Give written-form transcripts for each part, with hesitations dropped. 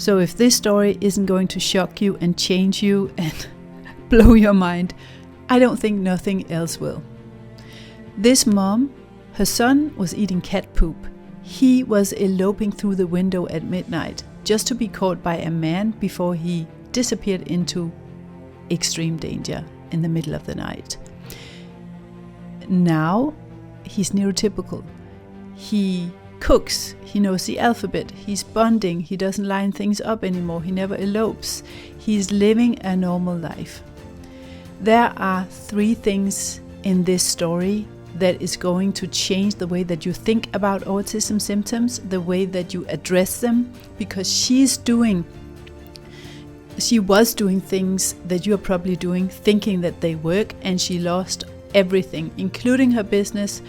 So if this story isn't going to shock you and change you and blow your mind, I don't think nothing else will. This mom, her son was eating cat poop. He was eloping through the window at midnight just to be caught by a man before he disappeared into extreme danger in the middle of the night. Now he's neurotypical. He cooks, he knows the alphabet, he's bonding, he doesn't line things up anymore, he never elopes. He's living a normal life. There are 3 things in this story that is going to change the way that you think about autism symptoms, the way that you address them, because she was doing things that you are probably doing, thinking that they work, and she lost everything, including her business,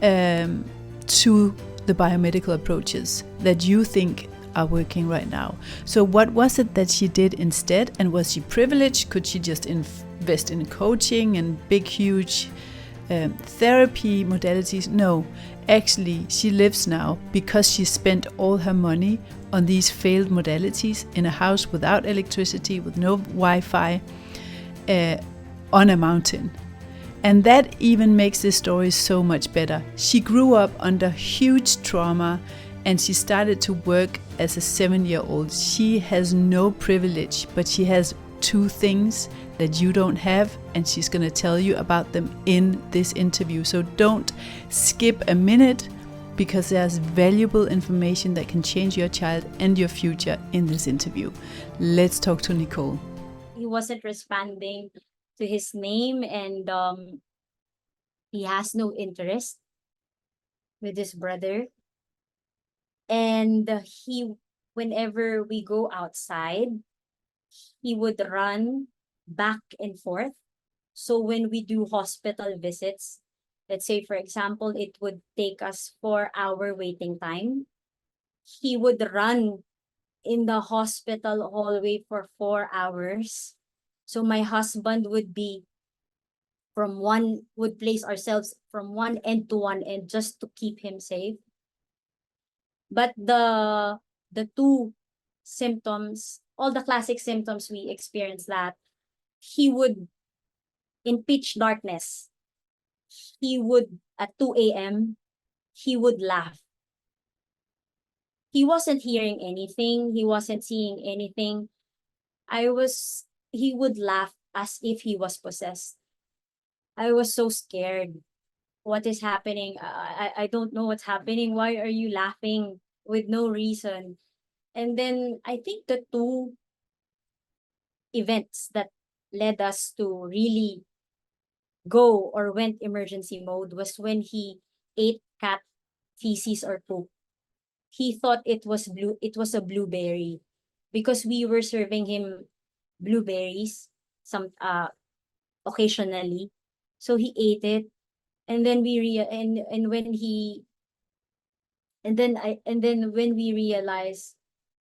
to the biomedical approaches that you think are working right now. So what was it that she did instead? And was she privileged? Could she just invest in coaching and big, huge therapy modalities? No, actually she lives now because she spent all her money on these failed modalities in a house without electricity, with no Wi-Fi, on a mountain. And that even makes this story so much better. She grew up under huge trauma and she started to work as a 7-year-old. She has no privilege, but she has 2 things that you don't have, and she's going to tell you about them in this interview. So don't skip a minute, because there's valuable information that can change your child and your future in this interview. Let's talk to Nicole. He wasn't responding to his name, and he has no interest with his brother. And whenever we go outside, he would run back and forth. So when we do hospital visits, let's say, for example, it would take us 4-hour waiting time. He would run in the hospital hallway for 4 hours. So my husband would place ourselves from one end to one end just to keep him safe. But the 2 symptoms, all the classic symptoms we experience, that he would, in pitch darkness, at 2 a.m., he would laugh. He wasn't hearing anything. He wasn't seeing anything. He would laugh as if he was possessed. I was so scared. What is happening? I don't know what's happening. Why are you laughing with no reason? And then I think the 2 events that led us to really go or went emergency mode was when he ate cat feces or poop. He thought it was a blueberry, because we were serving him blueberries occasionally. So he ate it, and then when we realized,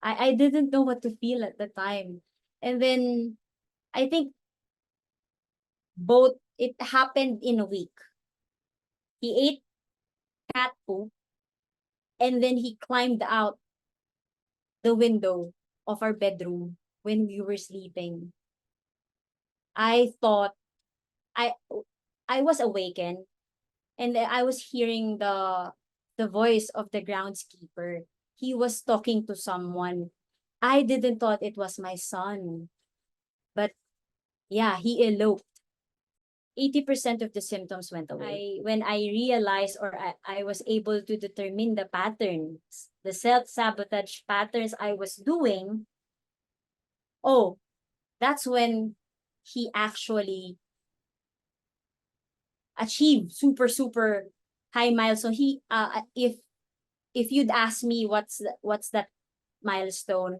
I didn't know what to feel at the time. And then I think it happened in a week. He ate cat poop, and then he climbed out the window of our bedroom when we were sleeping. I thought I was awakened, and I was hearing the voice of the groundskeeper. He was talking to someone. I didn't thought it was my son. But yeah, he eloped. 80% of the symptoms went away. When I realized, or I was able to determine the patterns, the self-sabotage patterns I was doing, that's when he actually achieved super, super high milestone. If you'd ask me what's that milestone,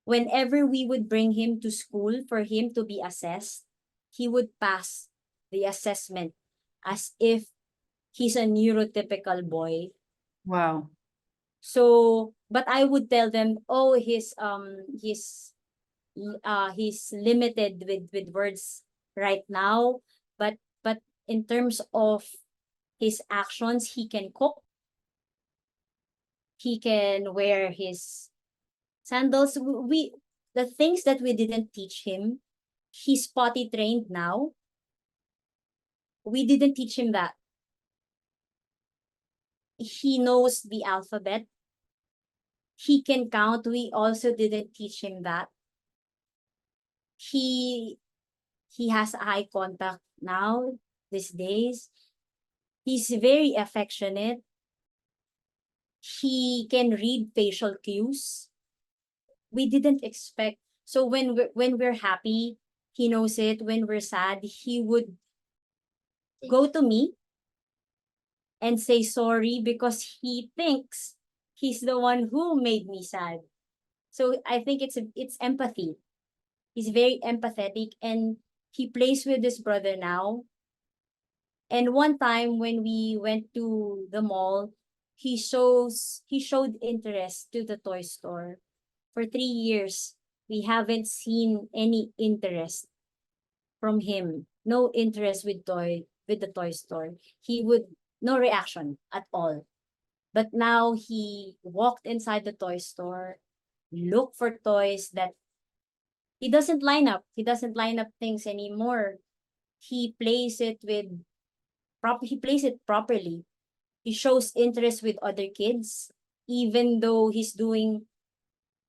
whenever we would bring him to school for him to be assessed, he would pass the assessment as if he's a neurotypical boy. Wow. So, but I would tell them, he's limited with words right now, but in terms of his actions, he can cook, he can wear his Sandals, the things that we didn't teach him, he's potty trained now. We didn't teach him that. He knows the alphabet. He can count. We also didn't teach him that. He has eye contact now these days. He's very affectionate. He can read facial cues. We didn't expect. So when we're happy, he knows it. When we're sad, he would go to me and say sorry because he thinks he's the one who made me sad. So I think it's empathy. He's very empathetic and he plays with his brother now. And one time when we went to the mall, he showed interest to the toy store. For 3 years, we haven't seen any interest from him. No interest with the toy store. He would no reaction at all. But now he walked inside the toy store, look for toys that he doesn't line up. He doesn't line up things anymore. He plays it properly. He shows interest with other kids, even though he's doing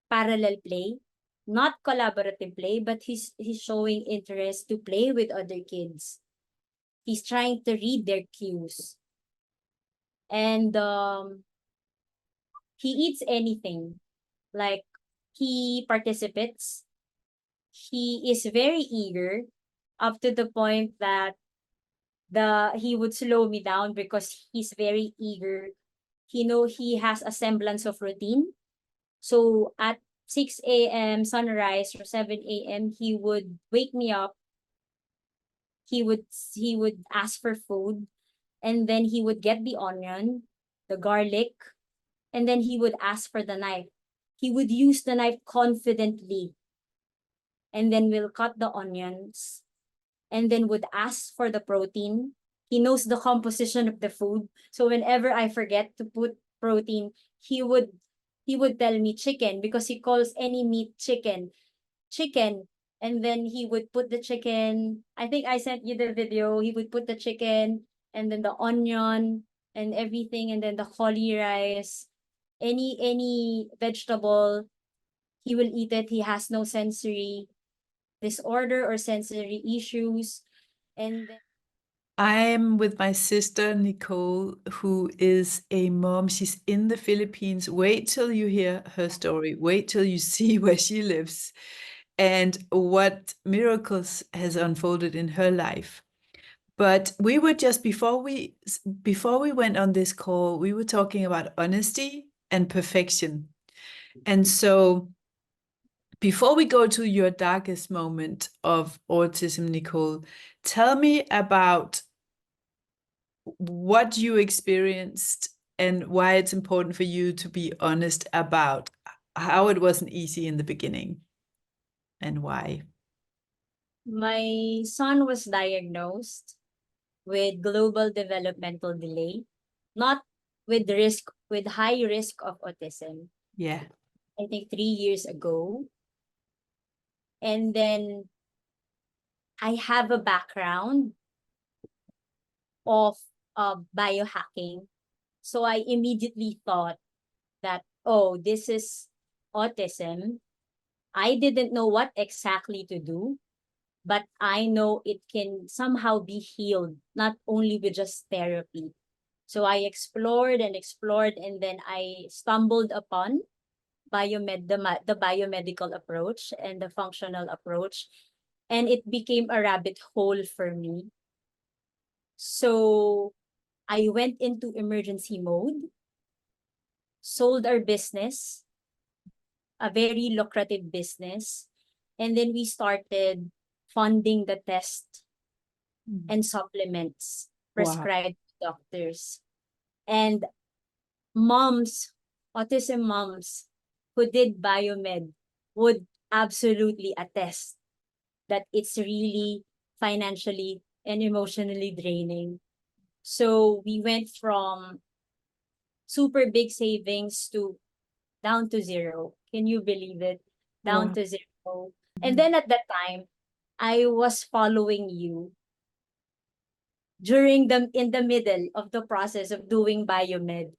parallel play, not collaborative play, but he's showing interest to play with other kids. He's trying to read their cues. And he eats anything. Like he participates. He is very eager up to the point that he would slow me down because he's very eager. He has a semblance of routine. So at 6 a.m. sunrise or 7 a.m. he would wake me up. He would ask for food, and then he would get the onion, the garlic, and then he would ask for the knife. He would use the knife confidently, and then we'll cut the onions, and then would ask for the protein. He knows the composition of the food. So whenever I forget to put protein, he would tell me chicken because he calls any meat chicken. Chicken. And then he would put the chicken. I think I sent you the video. He would put the chicken and then the onion and everything and then the cauli rice. Any vegetable, he will eat it. He has no sensory disorder or sensory issues. And then I'm with my sister, Nicole, who is a mom. She's in the Philippines. Wait till you hear her story. Wait till you see where she lives and what miracles has unfolded in her life. But we were just before we went on this call, we were talking about honesty and perfection. And so before we go to your darkest moment of autism, Nicole, tell me about what you experienced and why it's important for you to be honest about how it wasn't easy in the beginning and why. my son was diagnosed with global developmental delay, not with high risk of autism. Yeah. I think 3 years ago. And then I have a background of biohacking. So I immediately thought that, oh, this is autism. I didn't know what exactly to do, but I know it can somehow be healed, not only with just therapy. So I explored and explored, and then I stumbled upon the biomedical approach and the functional approach, and it became a rabbit hole for me. So I went into emergency mode, sold our business, a very lucrative business, and then we started funding the test and supplements Wow. prescribed to doctors. And moms, autism moms who did biomed would absolutely attest that it's really financially and emotionally draining. So we went from super big savings to down to zero. Can you believe it? Down Wow. to zero. And Mhm. then at that time, I was following you during in the middle of the process of doing biomed.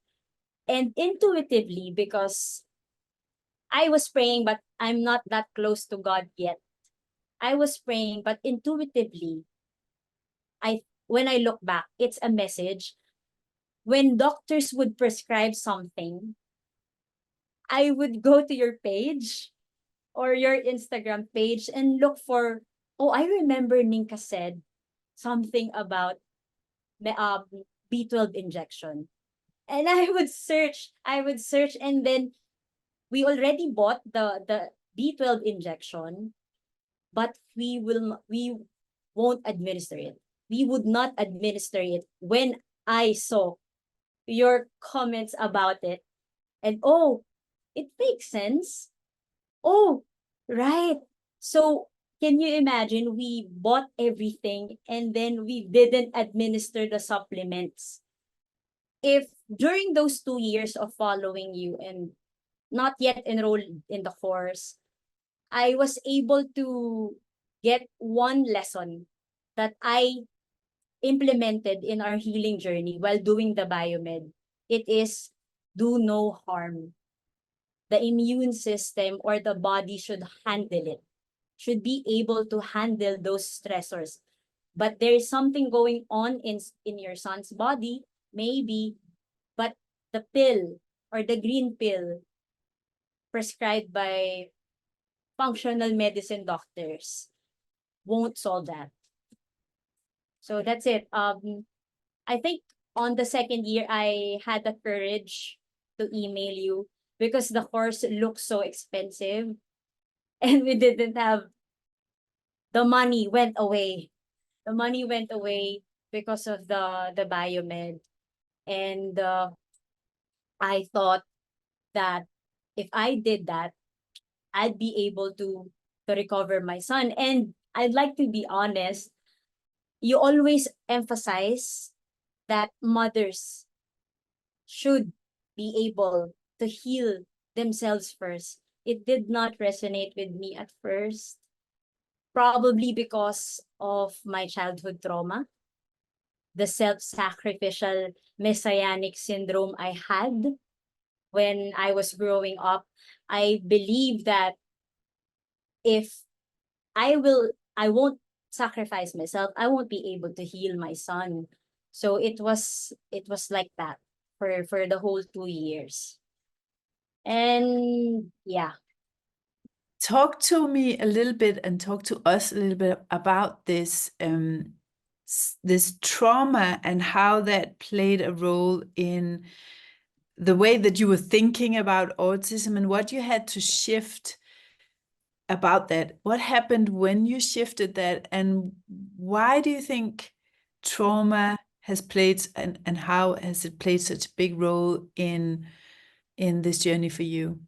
And intuitively, because I was praying, but I'm not that close to God yet. I was praying, but intuitively, when I look back, it's a message. When doctors would prescribe something, I would go to your page or your Instagram page and look for, oh, I remember Ninka said something about the B12 injection. And I would search, and then we already bought the B12 injection, but we won't administer it. We would not administer it when I saw your comments about it. And oh, it makes sense. Oh, right. So can you imagine, we bought everything and then we didn't administer the supplements? If during those 2 years of following you and not yet enrolled in the course, I was able to get one lesson that I implemented in our healing journey while doing the biomed. It is do no harm. The immune system or the body should handle it, should be able to handle those stressors. But there is something going on in your son's body, maybe, but the pill or the green pill prescribed by functional medicine doctors won't solve that. So that's it. I think on the second year, I had the courage to email you because the course looks so expensive and we didn't have, the money went away. The money went away because of the biomed. And I thought that if I did that, I'd be able to recover my son. And I'd like to be honest, you always emphasize that mothers should be able to heal themselves first. It did not resonate with me at first, probably because of my childhood trauma, the self-sacrificial messianic syndrome I had when I was growing up. I believe that if I won't sacrifice myself, I won't be able to heal my son. So it was like that for the whole 2 years. And yeah, Talk to me a little bit and talk to us a little bit about this this trauma and how that played a role in the way that you were thinking about autism and what you had to shift about that. What happened when you shifted that, and why do you think trauma has played and how has it played such a big role in this journey for you?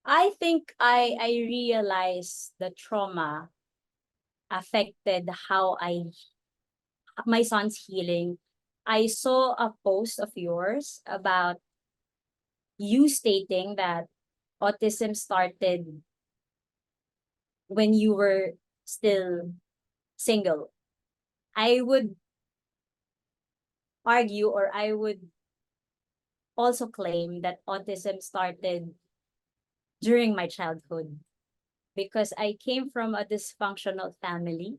I think I realized the trauma affected how my son's healing. I saw a post of yours about you stating that autism started when you were still single. I would argue, or I would also claim that autism started during my childhood because I came from a dysfunctional family.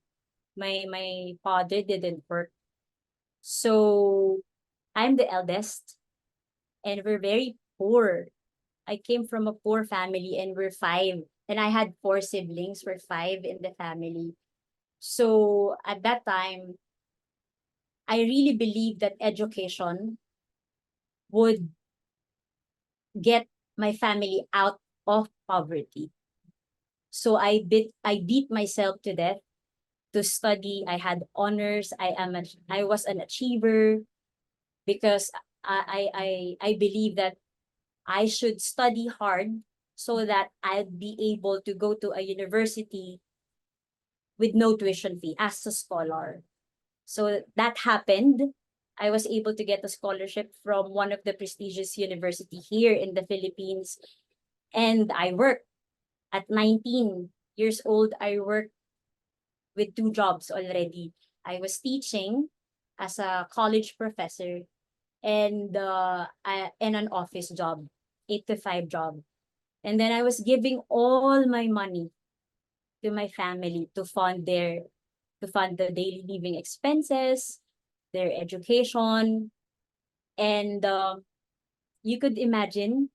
My father didn't work. So I'm the eldest and we're very poor. I came from a poor family and we're five. And I had four siblings. We're five in the family. So at that time, I really believed that education would get my family out of poverty. So I beat myself to death to study. I had honors. I was an achiever because I believe that I should study hard so that I'd be able to go to a university with no tuition fee as a scholar. So that happened. I was able to get a scholarship from one of the prestigious university here in the Philippines. And I worked at 19 years old. I worked with 2 jobs already. I was teaching as a college professor and an office job, 8 to 5 job. And then I was giving all my money to my family to fund the daily living expenses, their education, and you could imagine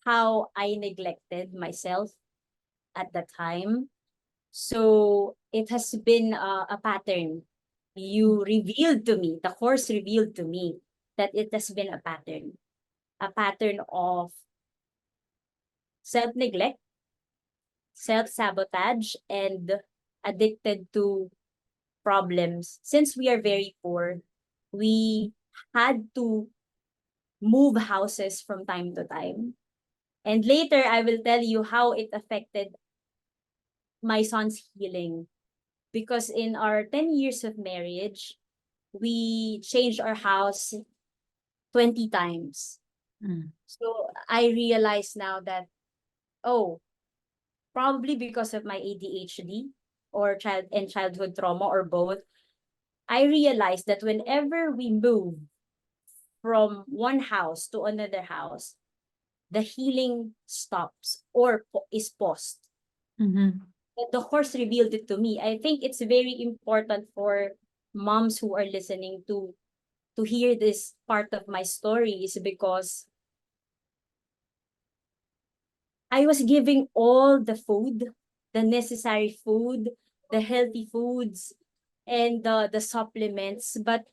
how I neglected myself at that time. So it has been a pattern. You revealed to me, the course revealed to me that it has been a pattern of self-neglect, self-sabotage, and addicted to problems. Since we are very poor, we had to move houses from time to time. And later, I will tell you how it affected my son's healing. Because in our 10 years of marriage, we changed our house 20 times. Mm. So I realize now that, oh, probably because of my ADHD or childhood trauma or both, I realized that whenever we move from one house to another house, the healing stops or is paused. Mm-hmm. The course revealed it to me. I think it's very important for moms who are listening to hear this part of my story, is because I was giving all the food, the necessary food, the healthy foods, and the supplements, but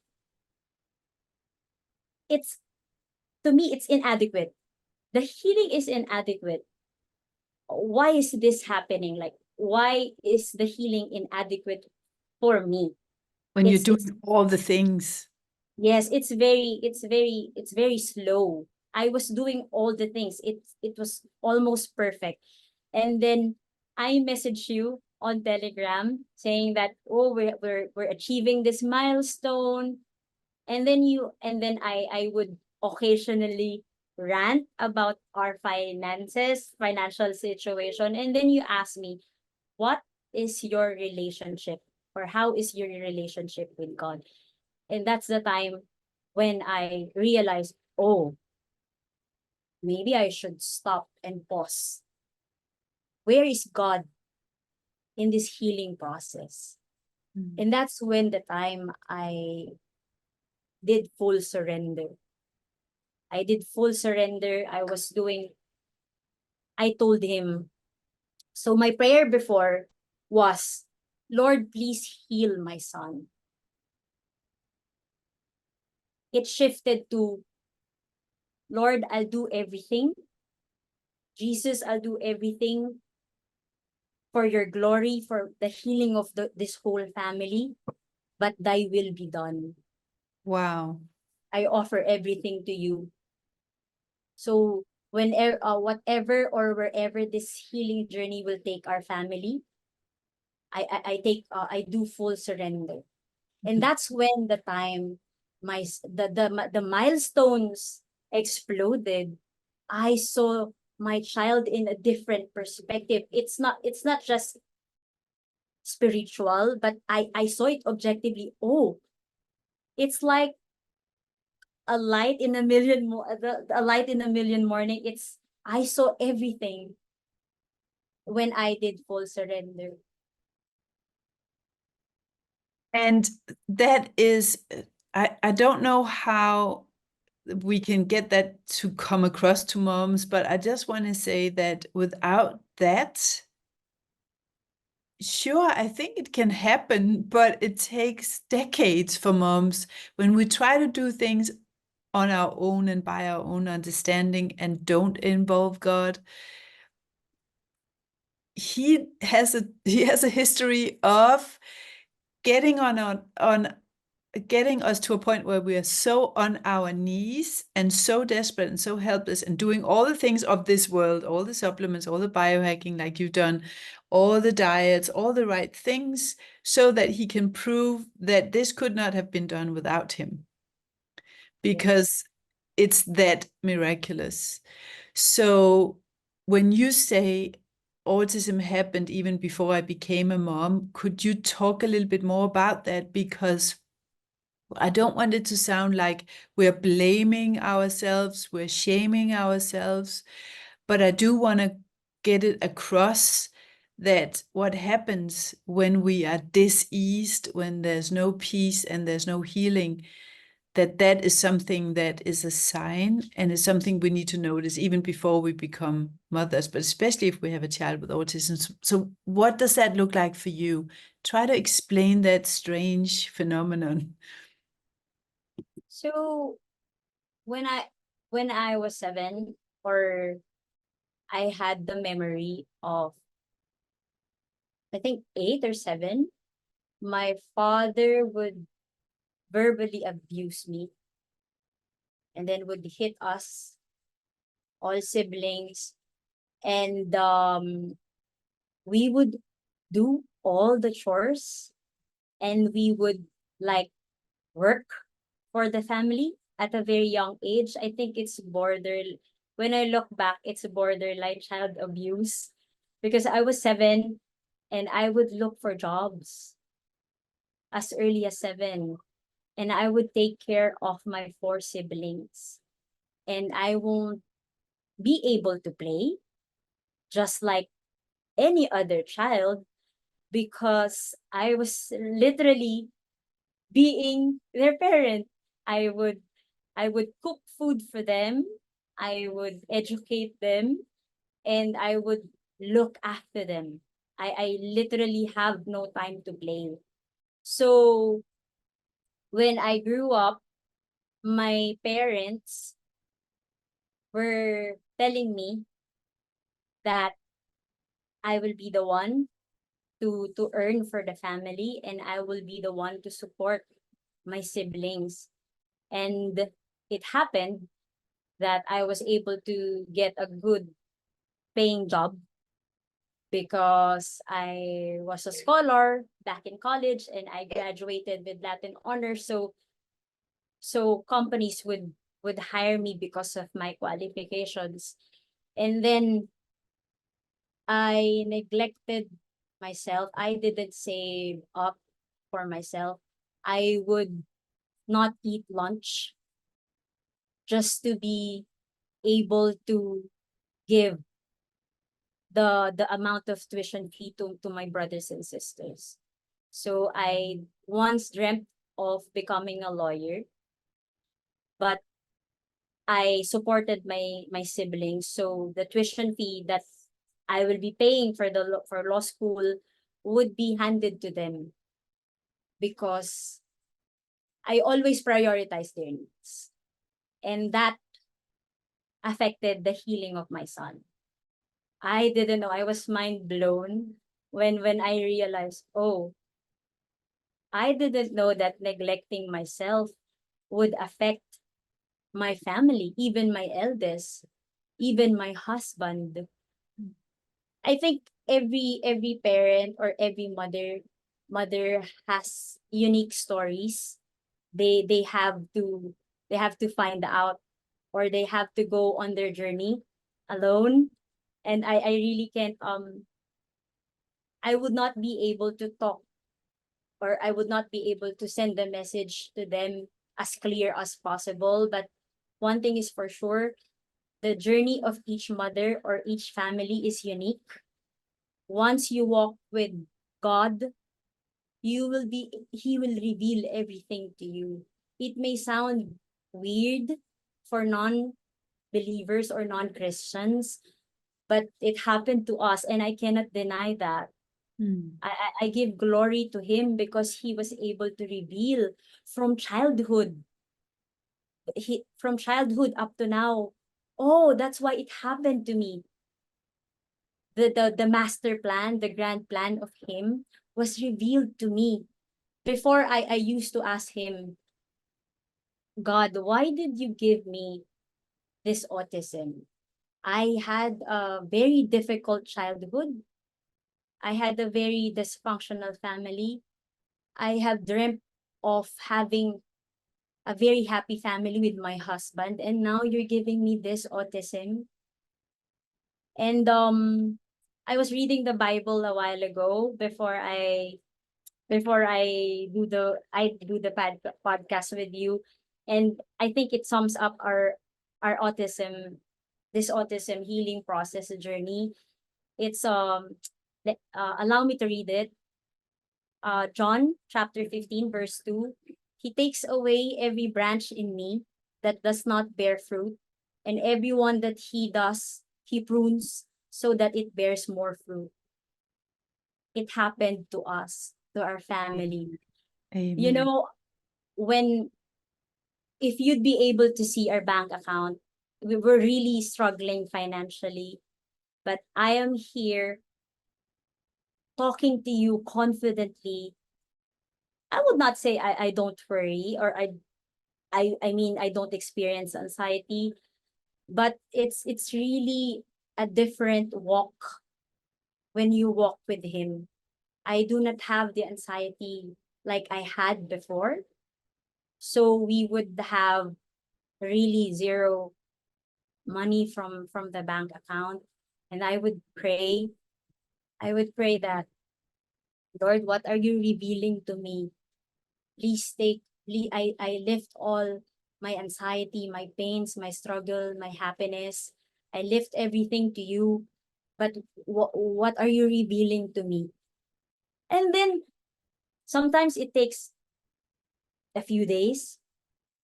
it's to me it's inadequate. The healing is inadequate. Why is this happening? Like, why is the healing inadequate for me? When you're It's doing all the things. Yes, it's very slow. I was doing all the things. It was almost perfect. And then I messaged you on Telegram saying that, oh, we're achieving this milestone. And then I would occasionally rant about our financial situation. And then you ask me, what is your relationship, or how is your relationship with God? And that's the time when I realized, oh, maybe I should stop and pause. Where is God in this healing process? Mm. And that's when the time I did full surrender. I did full surrender. I told him. So my prayer before was, Lord, please heal my son. It shifted to, Lord, I'll do everything. Jesus, I'll do everything for your glory, for the healing of this whole family, but thy will be done. Wow. I offer everything to you. So whenever, whatever or wherever this healing journey will take our family, I do full surrender. And that's when the time the milestones exploded. I saw my child in a different perspective. It's not just spiritual, but I saw it objectively. Oh, it's like a light in a million a light in a million morning. I saw everything when I did full surrender. And that is, I don't know how we can get that to come across to moms, but I just want to say that without that, sure, I think it can happen, but it takes decades for moms. When we try to do things on our own and by our own understanding and don't involve God, he has a history of getting getting us to a point where we are so on our knees and so desperate and so helpless and doing all the things of this world, all the supplements, all the biohacking like you've done, all the diets, all the right things, so that he can prove that this could not have been done without him. because it's that miraculous. So when you say autism happened even before I became a mom, could you talk a little bit more about that? Because I don't want it to sound like we're blaming ourselves, we're shaming ourselves, but I do want to get it across that what happens when we are diseased, when there's no peace and there's no healing, that is something that is a sign and is something we need to notice even before we become mothers, but especially if we have a child with autism. So what does that look like for you? Try to explain that strange phenomenon. So when I was 7, or I had the memory of, I think 8 or 7, my father would verbally abuse me and then would hit us, all siblings, and we would do all the chores, and we would like work for the family at a very young age. I think it's when I look back, it's borderline child abuse, because I was 7 and I would look for jobs as early as 7, and I would take care of my 4 siblings, and I won't be able to play just like any other child, because I was literally being their parent. I would I would cook food for them, I would educate them, and I would look after them. I literally have no time to play. So when I grew up, my parents were telling me that I will be the one to earn for the family, and I will be the one to support my siblings. And it happened that I was able to get a good paying job because I was a scholar back in college and I graduated with Latin honors. So companies would hire me because of my qualifications. And then I neglected myself. I didn't save up for myself. I would not eat lunch just to be able to give the amount of tuition fee to my brothers and sisters. So I once dreamt of becoming a lawyer, but I supported my siblings. So the tuition fee that I will be paying for for law school would be handed to them, because I always prioritize their needs. And that affected the healing of my son. I didn't know. I was mind blown when I realized, oh, I didn't know that neglecting myself would affect my family, even my eldest, even my husband. I think every parent or every mother has unique stories. They they have to find out, or they have to go on their journey alone. And I really can't I would not be able to talk, or I would not be able to send the message to them as clear as possible. But one thing is for sure, the journey of each mother or each family is unique. Once you walk with God, He will reveal everything to you. It may sound weird for non-believers or non-Christians, but it happened to us, and I cannot deny that. I give glory to Him because He was able to reveal from childhood. From childhood up to now. Oh, that's why it happened to me. The master plan, the grand plan of Him was revealed to me. Before, I used to ask Him, God, why did you give me this autism? I had a very difficult childhood. I had a very dysfunctional family. I have dreamt of having a very happy family with my husband, and now you're giving me this autism. And I was reading the Bible a while ago before I do the podcast with you, and I think it sums up our autism, this autism healing process journey. It's allow me to read it. John chapter 15 verse 2. He takes away every branch in me that does not bear fruit, and every one that he does, he prunes so that it bears more fruit. It happened to us, to our family. Amen. You know, when if you'd be able to see our bank account, we were really struggling financially, but I am here talking to you confidently. I would not say I don't worry, or I mean I don't experience anxiety, but it's really a different walk when you walk with him. I do not have the anxiety like I had before. So we would have really zero money from the bank account, and I would pray that, Lord, what are you revealing to me? I lift all my anxiety, my pains, my struggle, my happiness. I lift everything to you. But what are you revealing to me? And then sometimes it takes a few days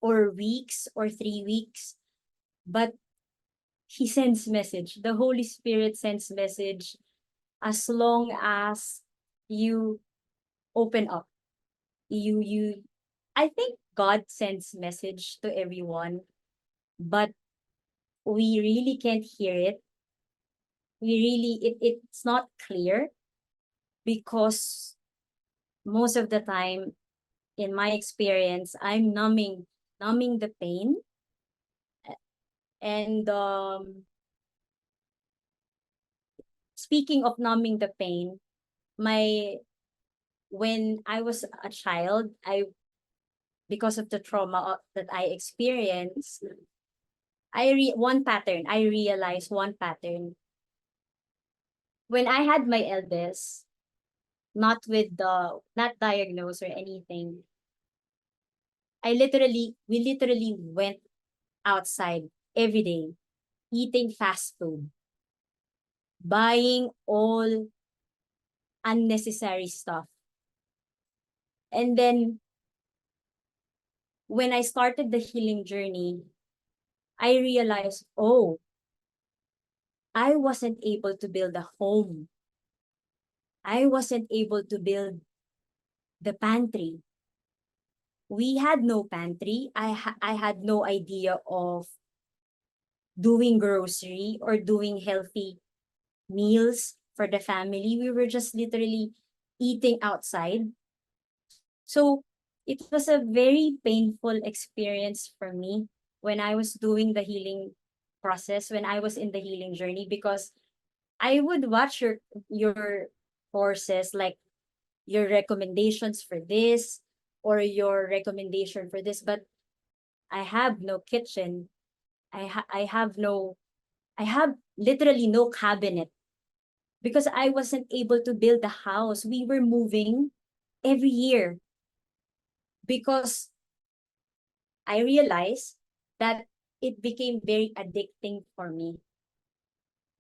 or weeks or 3 weeks, but he sends message. The Holy Spirit sends message as long as you open up. You I think God sends message to everyone, but we really can't hear it. It's not clear, because most of the time, in my experience, I'm numbing the pain. And speaking of numbing the pain, my when I was a child, because of the trauma that I experienced, I realized one pattern. When I had my eldest, not diagnosed or anything, we literally went outside every day, eating fast food, buying all unnecessary stuff. And then when I started the healing journey, I realized, oh, I wasn't able to build a home. I wasn't able to build the pantry. We had no pantry. I had no idea of doing grocery or doing healthy meals for the family. We were just literally eating outside. So it was a very painful experience for me when I was doing the healing process, when I was in the healing journey, because I would watch your courses, like your recommendations for this or your recommendation for this, but I have no kitchen. I have literally no cabinet, because I wasn't able to build the house. We were moving every year, because I realized that it became very addicting for me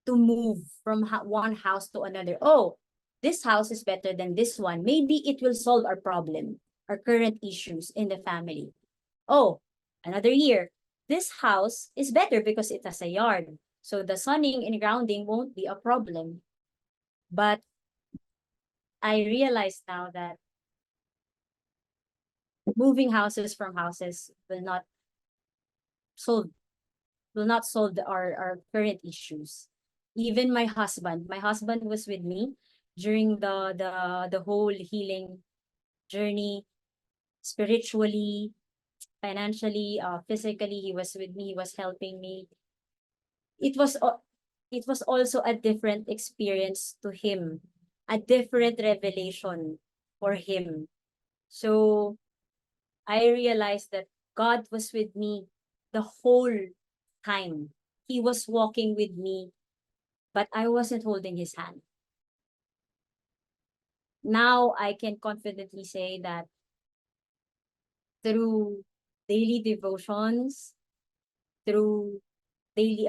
to move from one house to another. Oh, this house is better than this one. Maybe it will solve our problem, our current issues in the family. Oh, another year. This house is better because it has a yard. So the sunning and grounding won't be a problem. But I realize now that moving houses from houses solve solve our current issues. Even my husband was with me during the whole healing journey, spiritually, financially, physically. He was with me. He was helping me. It was it was also a different experience to him, a different revelation for him. So I realized that God was with me the whole time. He was walking with me, but I wasn't holding his hand. Now I can confidently say that through daily devotions, through weekly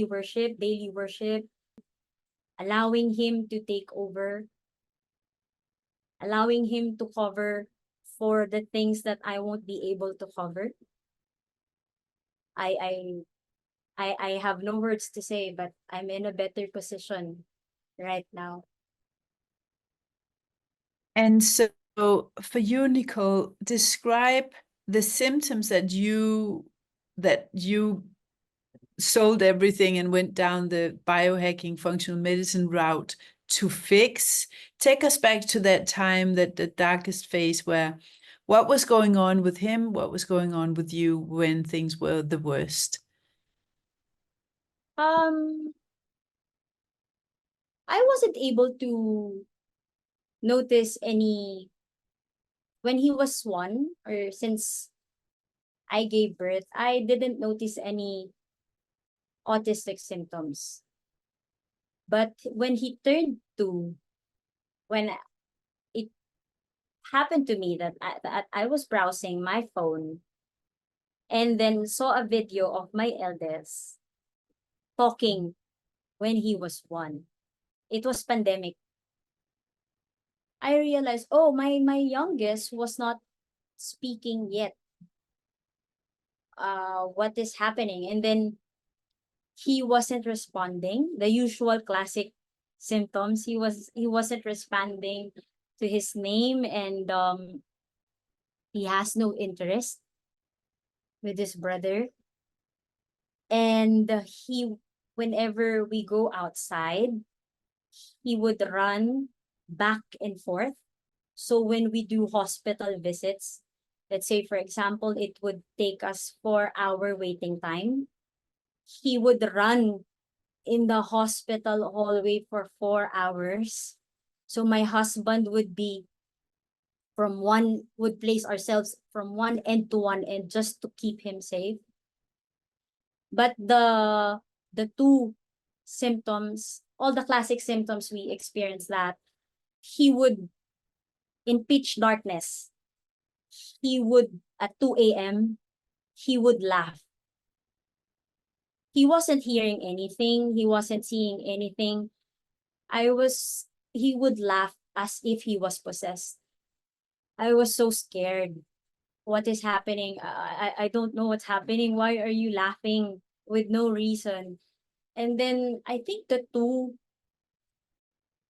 worship, daily worship, allowing him to take over, allowing him to cover for the things that I won't be able to cover. I I have no words to say, but I'm in a better position right now. And so for you, Nicole, describe the symptoms that you sold everything and went down the biohacking functional medicine route to fix. Take us back to that time, that the darkest phase, where what was going on with him, what was going on with you when things were the worst? I wasn't able to notice any when he was one, or since I gave birth, I didn't notice any autistic symptoms. But when he turned two, when it happened to me that I was browsing my phone and then saw a video of my eldest talking when he was one. It was pandemic. I realized, oh, my youngest was not speaking yet. What is happening? And then he wasn't responding. The usual classic symptoms. He wasn't responding to his name, and he has no interest with his brother. And whenever we go outside, he would run back and forth. So when we do hospital visits, let's say for example, it would take us 4-hour waiting time. He would run in the hospital hallway for 4 hours. So my husband would place ourselves from one end to one end just to keep him safe. But the two symptoms, all the classic symptoms we experience, that he would, in pitch darkness, he would, at 2 a.m., he would laugh. He wasn't hearing anything. He wasn't seeing anything. He would laugh as if he was possessed. I was so scared. What is happening? I don't know what's happening. Why are you laughing with no reason? And then I think the two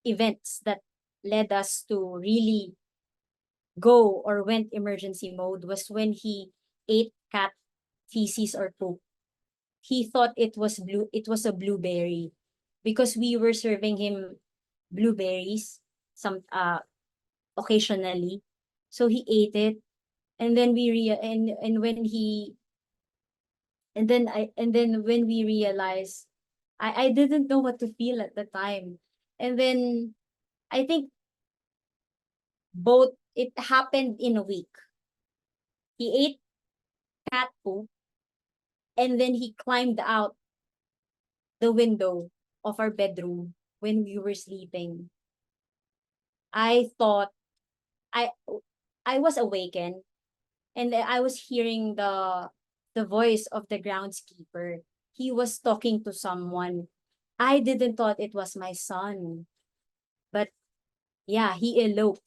events that led us to really go or went emergency mode was when he ate cat feces or poop. He thought it was a blueberry, because we were serving him blueberries occasionally. So he ate it, and then and when he and then when we realized, I didn't know what to feel at the time. And then I think both it happened in a week. He ate cat poop, and then he climbed out the window of our bedroom when we were sleeping. I thought I I was awakened, and I was hearing the voice of the groundskeeper. He was talking to someone. I didn't thought it was my son. But yeah, he eloped.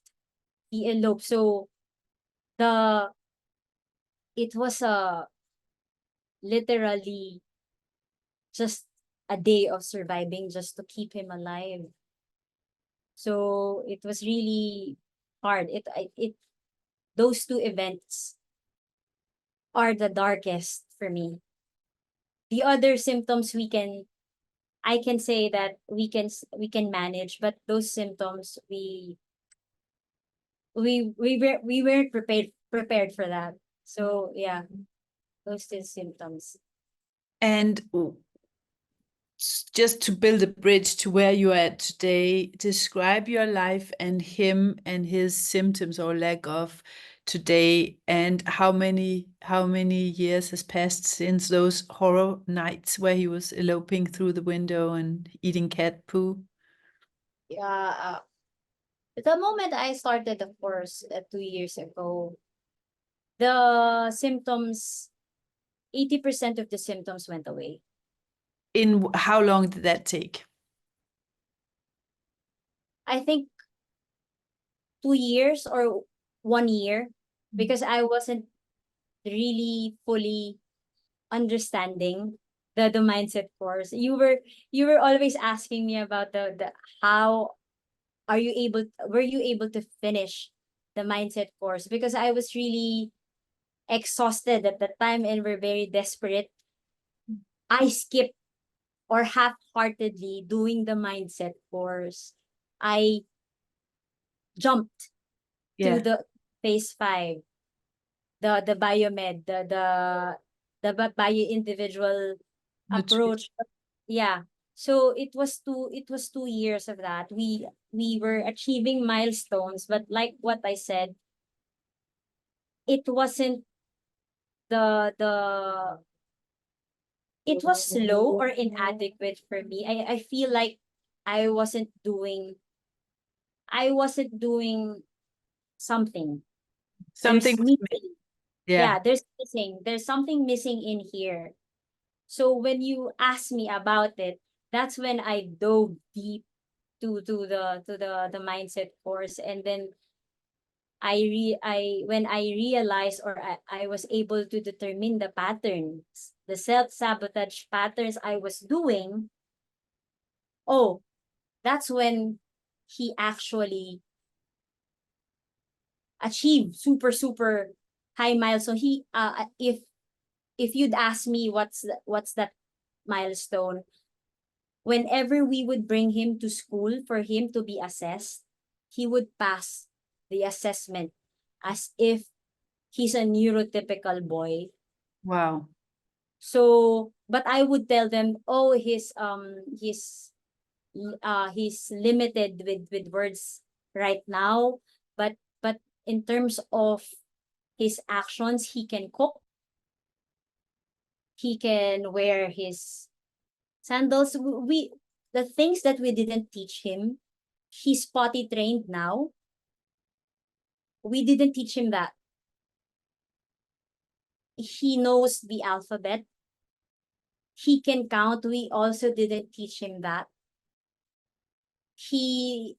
He eloped. So the it was literally just a day of surviving just to keep him alive. So it was really hard. It those two events are the darkest for me. The other symptoms I can say that we can manage, but those symptoms we weren't prepared for that. So yeah, those two symptoms. And just to build a bridge to where you are at today, describe your life and him and his symptoms or lack of today, and how many years has passed since those horror nights where he was eloping through the window and eating cat poo? Yeah, the moment I started the course 2 years ago, the symptoms, 80% of the symptoms went away. In how long did that take? I think 2 years or 1 year, because I wasn't really fully understanding the mindset course. You were always asking me about the how were you able to finish the mindset course, because I was really exhausted at the time and we're very desperate. I skipped or half-heartedly doing the mindset course. I jumped to Yeah, the phase 5, the biomed, the bio individual nutrition. approach. Yeah. So it was 2 years of that. We were achieving milestones, but like what I said, it wasn't the it was slow or inadequate for me. I feel like I wasn't doing I wasn't doing something. Something There's was missing. yeah. Yeah, there's missing. There's something missing in here. So when you ask me about it, that's when I dove deep to the mindset course, and then I when I realized, or I was able to determine the patterns, the self-sabotage patterns I was doing. Oh, that's when he actually achieved super high milestone. He if you'd ask me what's that milestone, whenever we would bring him to school for him to be assessed, he would pass the assessment as if he's a neurotypical boy. Wow. So, but I would tell them, oh, he's limited with words right now, but in terms of his actions, he can cook, he can wear his sandals. The things that we didn't teach him, he's potty trained now. We didn't teach him that. He knows the alphabet. He can count. We also didn't teach him that. He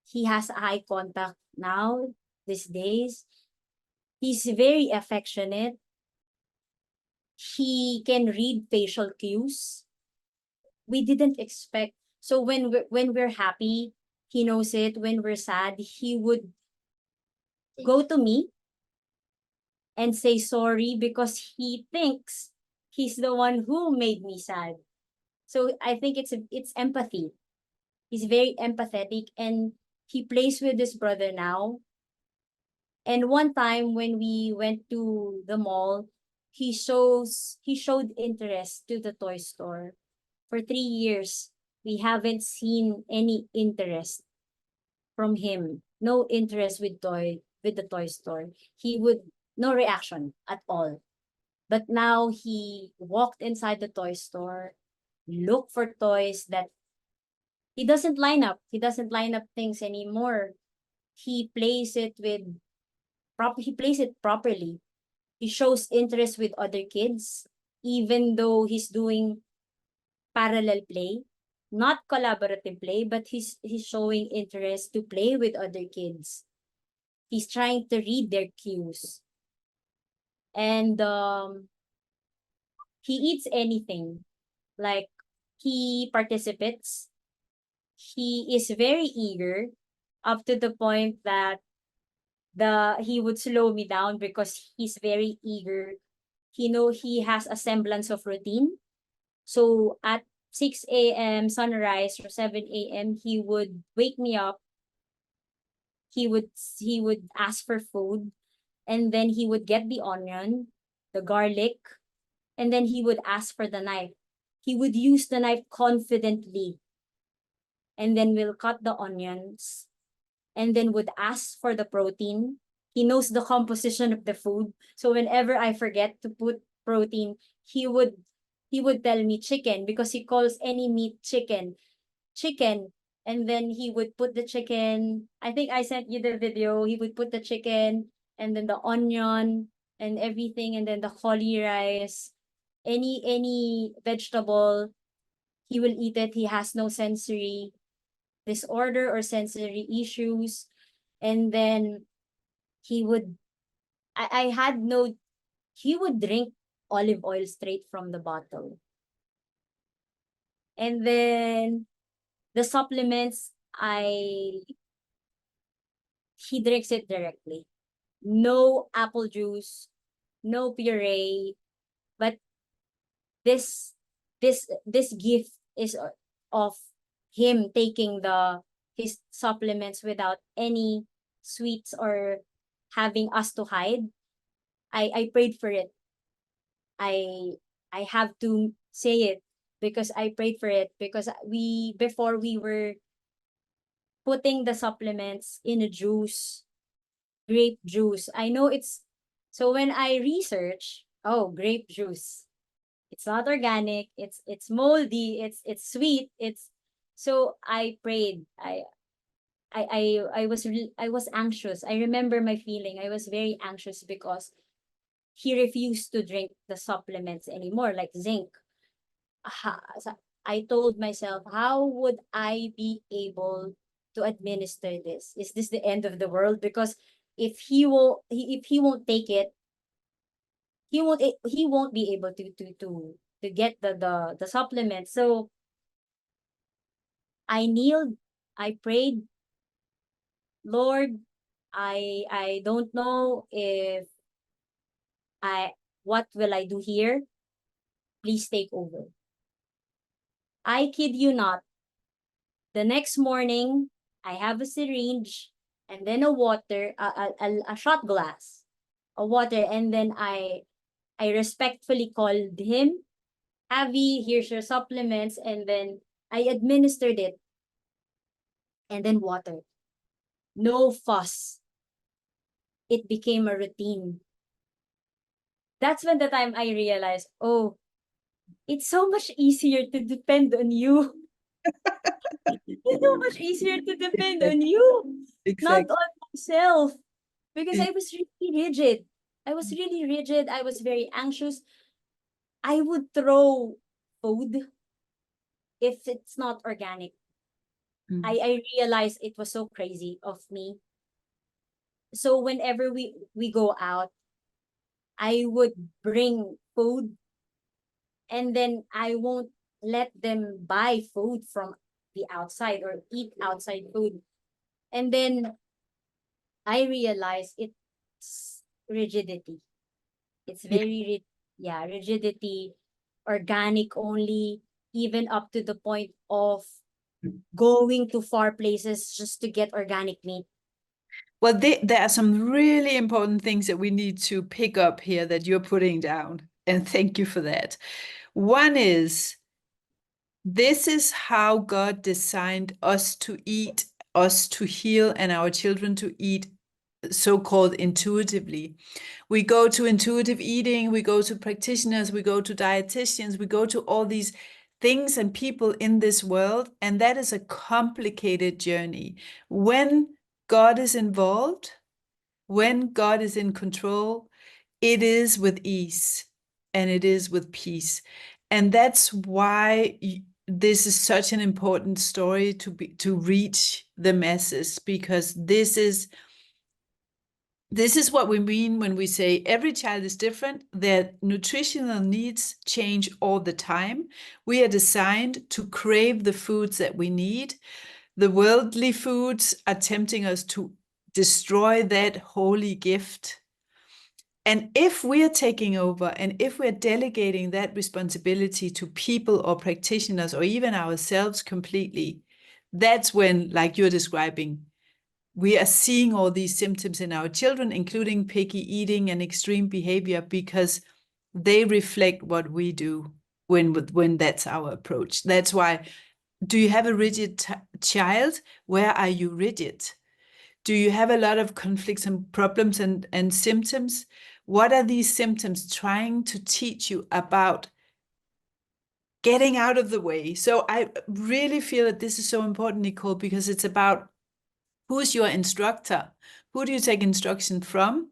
he has eye contact now these days. He's very affectionate. He can read facial cues. We didn't expect. So when we're happy, he knows it. When we're sad, he would go to me and say sorry because he thinks he's the one who made me sad. So I think it's empathy. He's very empathetic, and he plays with his brother now. And one time when we went to the mall, he showed interest to the toy store. For 3 years, we haven't seen any interest from him. No interest with the toy store. He would no reaction at all. But now he walked inside the toy store, look for toys that he doesn't line up. He doesn't line up things anymore. He plays it with he plays it properly. He shows interest with other kids, even though he's doing parallel play, not collaborative play, but he's showing interest to play with other kids. He's trying to read their cues. And he eats anything. Like, he participates. He is very eager, up to the point that he would slow me down because he's very eager. He has a semblance of routine. So at 6 a.m. sunrise or 7 a.m. he would wake me up. He would ask for food, and then he would get the onion, the garlic, and then he would ask for the knife. He would use the knife confidently, and then we'll cut the onions, and then would ask for the protein. He knows the composition of the food. So whenever I forget to put protein, he would tell me chicken, because he calls any meat chicken. And then he would put the chicken. I think I sent you the video. He would put the chicken and then the onion and everything, and then the cauli rice, any vegetable, he will eat it. He has no sensory disorder or sensory issues. And then he would I had no he would drink olive oil straight from the bottle. And then the supplements, he drinks it directly. No apple juice, no puree, but this this gift is of him taking his supplements without any sweets or having us to hide. I prayed for it. I I have to say it because I prayed for it, because before we were putting the supplements in a juice, grape juice. I know it's so when I research, oh, grape juice. It's not organic, it's moldy, it's sweet, it's so I prayed. I was anxious. I remember my feeling. I was very anxious because he refused to drink the supplements anymore, like zinc. I told myself, how would I be able to administer this? Is this the end of the world? Because if he won't take it, he won't be able to get the supplement. So I kneeled, I prayed, Lord, I don't know if I what will I do here? Please take over. I kid you not. The next morning, I have a syringe and then a water, a shot glass, a water, and then I respectfully called him, Avi, here's your supplements, and then I administered it, and then water. No fuss. It became a routine. That's when the time I realized, oh, it's so much easier to depend on you. It's so much easier to depend on Exactly. you, not Exactly. on myself. Because I was really rigid. I was really rigid. I was very anxious. I would throw food if it's not organic. I realized it was so crazy of me. So whenever we go out, I would bring food, and then I won't let them buy food from the outside or eat outside food. And then I realized it's rigidity. It's Yeah. very rigidity, organic only, even up to the point of going to far places just to get organic meat. Well, there are some really important things that we need to pick up here that you're putting down. And thank you for that. One is, this is how God designed us to eat, us to heal, and our children to eat so-called intuitively. We go to intuitive eating, we go to practitioners, we go to dietitians, we go to all these things and people in this world, and that is a complicated journey. When God is involved, when God is in control, it is with ease and it is with peace. And that's why this is such an important story to reach the masses, because this is what we mean when we say every child is different. Their nutritional needs change all the time. We are designed to crave the foods that we need. The worldly foods are tempting us to destroy that holy gift. And if we're taking over and if we're delegating that responsibility to people or practitioners or even ourselves completely, that's when, like you're describing, we are seeing all these symptoms in our children, including picky eating and extreme behavior, because they reflect what we do when that's our approach. That's why, do you have a rigid child? Where are you rigid? Do you have a lot of conflicts and problems and symptoms? What are these symptoms trying to teach you about getting out of the way? So I really feel that this is so important, Nicole, because it's about who's your instructor? Who do you take instruction from?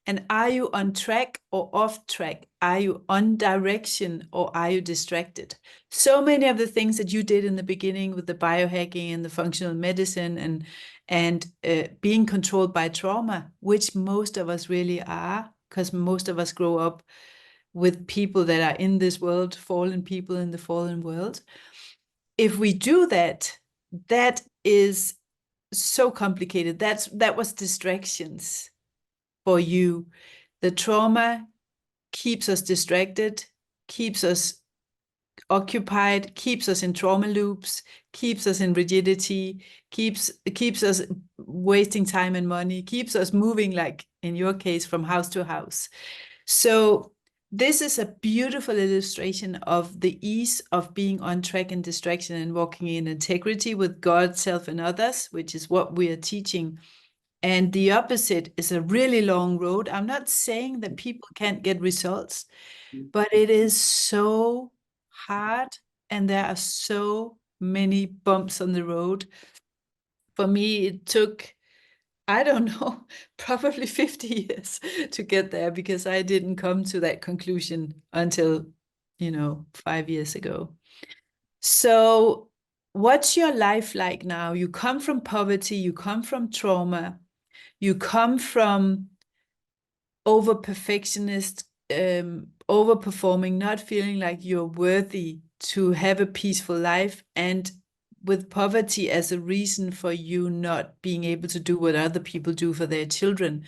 And are you on track or off track? Are you on direction or are you distracted? So many of the things that you did in the beginning with the biohacking and the functional medicine and being controlled by trauma, which most of us really are, because most of us grow up with people that are in this world, fallen people in the fallen world. If we do that, that is so complicated. That was distractions for you. The trauma keeps us distracted, keeps us occupied, keeps us in trauma loops, keeps us in rigidity, keeps us wasting time and money, keeps us moving, like in your case, from house to house. So this is a beautiful illustration of the ease of being on track and distraction and walking in integrity with God, self, and others, which is what we are teaching. And the opposite is a really long road. I'm not saying that people can't get results, but it is so hard and there are so many bumps on the road. For me, it took, I don't know, probably 50 years to get there because I didn't come to that conclusion until, 5 years ago. So, what's your life like now? You come from poverty, you come from trauma, you come from over perfectionist, overperforming, not feeling like you're worthy to have a peaceful life, and with poverty as a reason for you not being able to do what other people do for their children.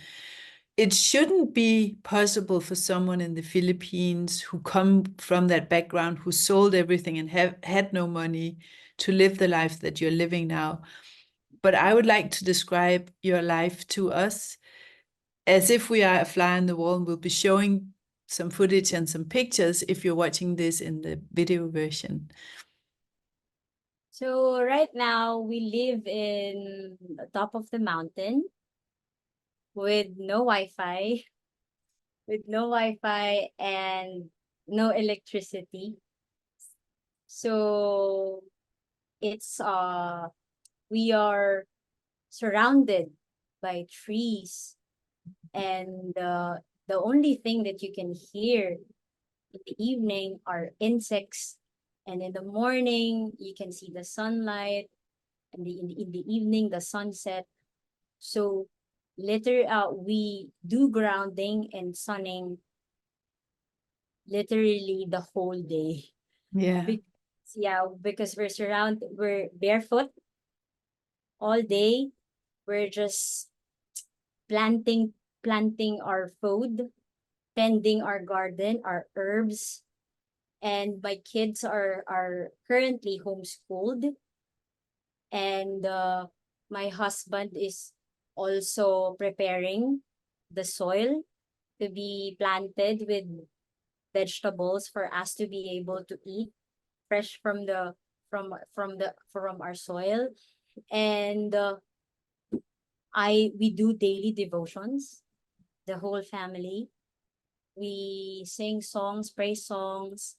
It shouldn't be possible for someone in the Philippines who come from that background, who sold everything and had no money, to live the life that you're living now. But I would like to describe your life to us as if we are a fly on the wall, and we'll be showing some footage and some pictures if you're watching this in the video version. So right now we live in the top of the mountain with no Wi-Fi, and no electricity. So it's we are surrounded by trees, and the only thing that you can hear in the evening are insects, and in the morning you can see the sunlight, and in the evening the sunset. So we do grounding and sunning literally the whole day. Yeah. Because we're barefoot all day. We're just planting our food, tending our garden, our herbs. And my kids are currently homeschooled, and my husband is also preparing the soil to be planted with vegetables for us to be able to eat fresh from our soil. And we do daily devotions, the whole family. We sing songs, praise songs.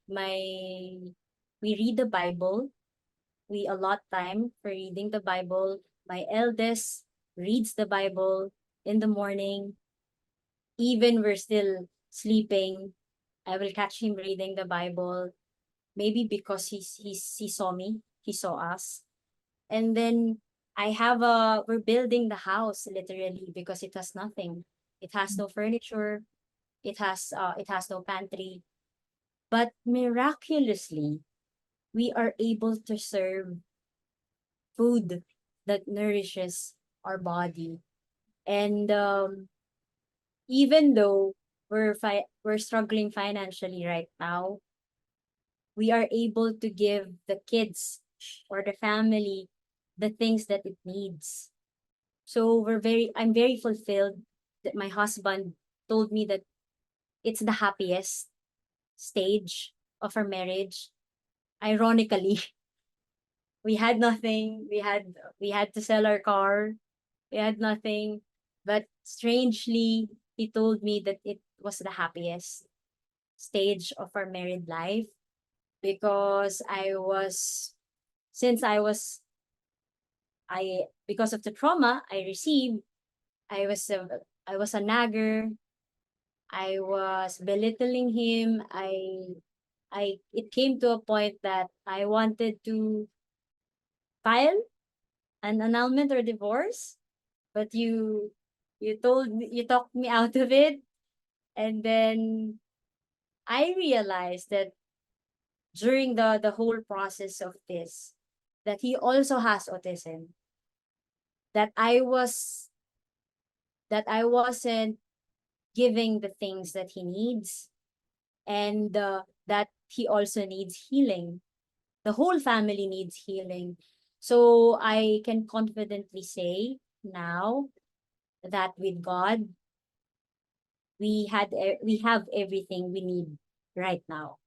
We read the Bible. We allot time for reading the Bible. My eldest reads the Bible in the morning. Even we're still sleeping, I will catch him reading the Bible. Maybe because he saw me, he saw us. And then we're building the house literally because it has nothing. It has no furniture. It has no pantry. But miraculously, we are able to serve food that nourishes our body. And even though we're struggling financially right now, we are able to give the kids or the family the things that it needs. So I'm very fulfilled that my husband told me that it's the happiest stage of our marriage. Ironically, we had nothing. We had to sell our car. We had nothing. But strangely, he told me that it was the happiest stage of our married life because since because of the trauma I received, I was a, I was a nagger. I was belittling him. It came to a point that I wanted to file an annulment or divorce, but you talked me out of it. And then I realized that during the whole process of this, that he also has autism, that I wasn't giving the things that he needs, and that he also needs healing. The whole family needs healing. So I can confidently say now that with God, we have everything we need right now.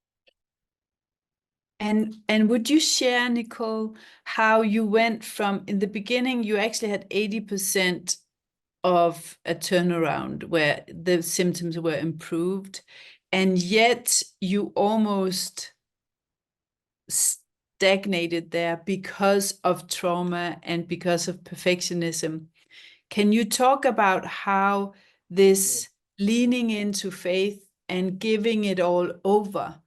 And would you share, Nicole, how you went from, in the beginning, you actually had 80% of a turnaround where the symptoms were improved, and yet you almost stagnated there because of trauma and because of perfectionism. Can you talk about how this leaning into faith and giving it all over,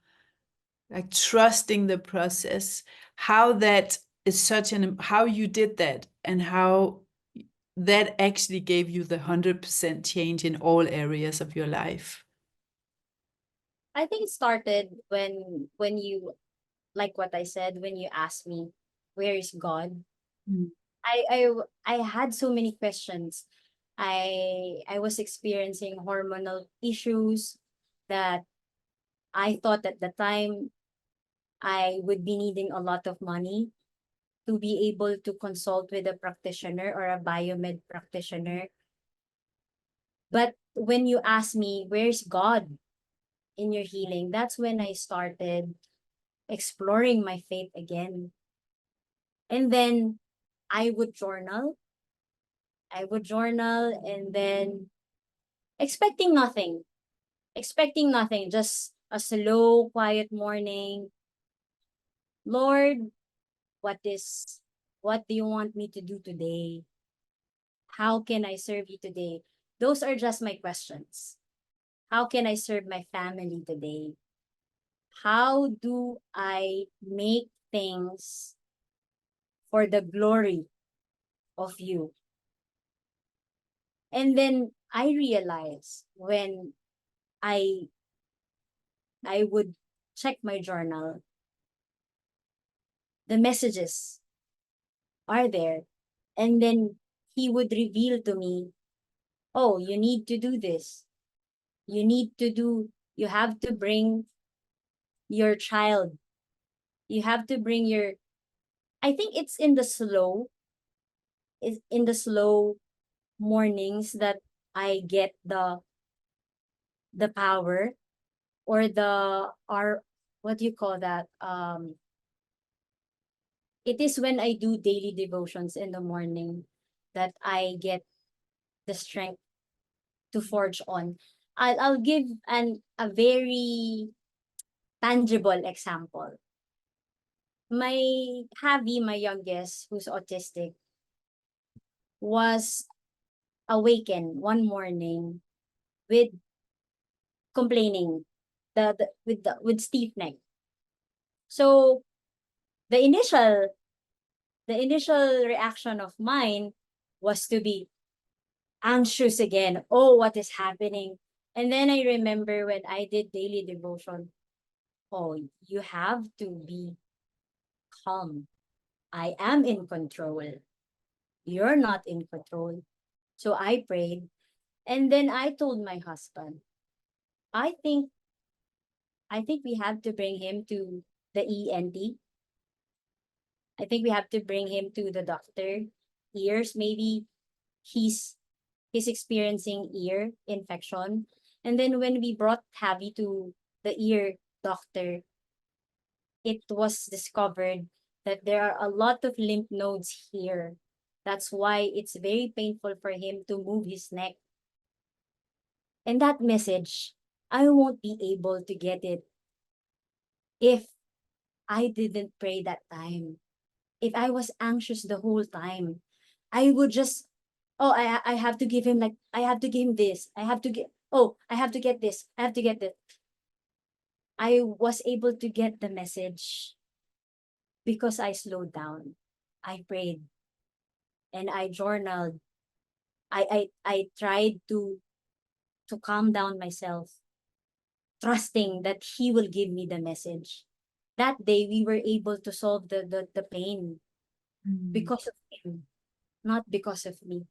like trusting the process, how that is how you did that and how that actually gave you the 100% change in all areas of your life? I think it started when you, like what I said, when you asked me, where is God? Mm. I had so many questions. I was experiencing hormonal issues that I thought at the time I would be needing a lot of money to be able to consult with a practitioner or a biomed practitioner. But when you ask me, where's God in your healing? That's when I started exploring my faith again. And then I would journal. I would journal and then expecting nothing, just a slow, quiet morning. Lord, what is, what do you want me to do today? How can I serve you today? Those are just my questions. How can I serve my family today? How do I make things for the glory of you? And then I realized when I I would check my journal, the messages are there. And then he would reveal to me, oh, you need to do this. You have to bring your child. You have to bring your, I think it's in the slow mornings that I get the power or what do you call that? It is when I do daily devotions in the morning that I get the strength to forge on. I'll give a very tangible example. My Javi, my youngest, who's autistic, was awakened one morning with complaining with stiff neck. So the initial reaction of mine was to be anxious again. Oh, what is happening? And then I remember when I did daily devotion, oh, you have to be calm. I am in control. You're not in control. So I prayed. And then I told my husband, I think we have to bring him to the ENT. I think we have to bring him to the doctor. Ears, maybe he's experiencing ear infection. And then when we brought Javi to the ear doctor, it was discovered that there are a lot of lymph nodes here That's why it's very painful for him to move his neck. And that message, I won't be able to get it if I didn't pray that time. If I was anxious the whole time, I would just, oh, I have to give him, like, I have to give him this. I have to get, oh, I have to get this. I have to get this. I was able to get the message because I slowed down. I prayed and I journaled. I tried to calm down myself, trusting that he will give me the message. That day we were able to solve the pain because of him, not because of me.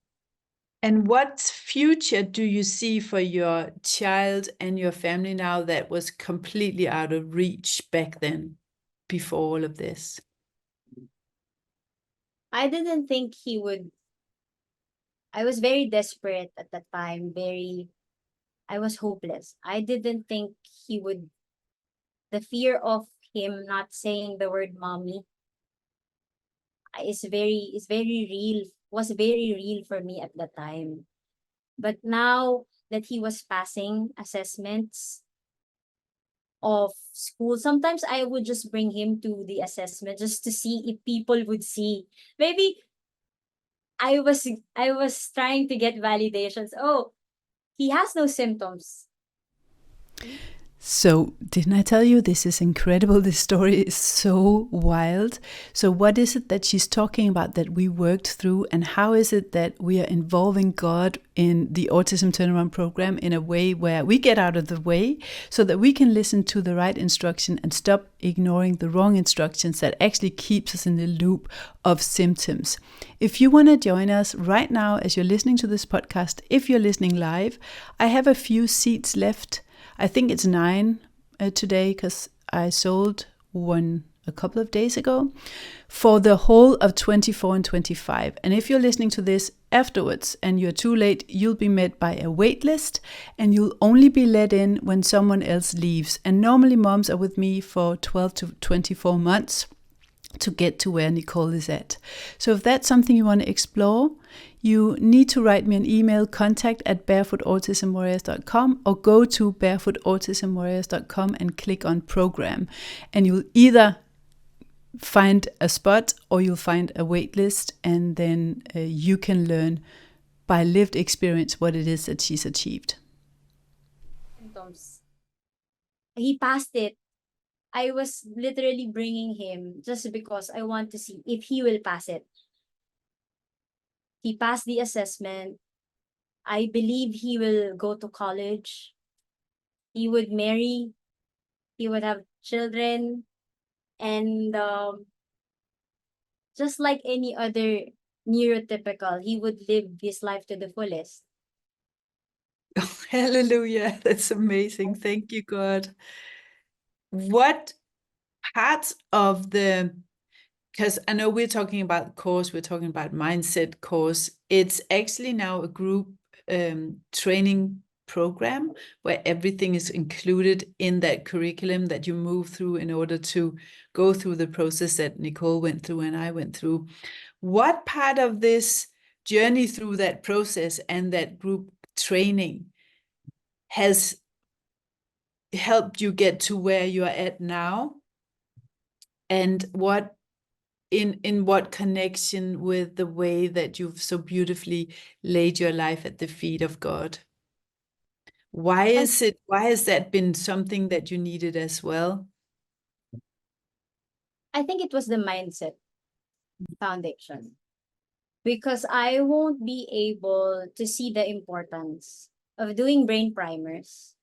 And what future do you see for your child and your family now that was completely out of reach back then, before all of this? I didn't think he would. I was very desperate at that time, I was hopeless. I didn't think he would, the fear of him not saying the word mommy is very real, was very real for me at the time. But now that he was passing assessments of school, sometimes I would just bring him to the assessment just to see if people would see. Maybe I was trying to get validations. Oh, he has no symptoms. So, didn't I tell you this is incredible? This story is so wild. So, what is it that she's talking about that we worked through, and how is it that we are involving God in the Autism Turnaround Program in a way where we get out of the way so that we can listen to the right instruction and stop ignoring the wrong instructions that actually keeps us in the loop of symptoms? If you want to join us right now as you're listening to this podcast, if you're listening live, I have a few seats left. I think it's 9 today because I sold one a couple of days ago for the whole of 24 and 25. And if you're listening to this afterwards and you're too late, you'll be met by a wait list and you'll only be let in when someone else leaves. And normally moms are with me for 12 to 24 months to get to where Nicole is at. So if that's something you want to explore, you need to write me an email, contact@barefootautismwarriors.com, or go to barefootautismwarriors.com and click on program. And you'll either find a spot or you'll find a wait list, and then you can learn by lived experience what it is that she's achieved. Symptoms. He passed it. I was literally bringing him just because I want to see if he will pass it. He passed the assessment. I believe he will go to college. He would marry. He would have children. And just like any other neurotypical, he would live his life to the fullest. Hallelujah. That's amazing. Thank you, God. What parts of the, because I know we're talking about course, we're talking about mindset course. It's actually now a group training program where everything is included in that curriculum that you move through in order to go through the process that Nicole went through and I went through. What part of this journey through that process and that group training has helped you get to where you are at now? And what in what connection with the way that you've so beautifully laid your life at the feet of God? Why has that been something that you needed as well? I think it was the mindset foundation, because I won't be able to see the importance of doing brain primers,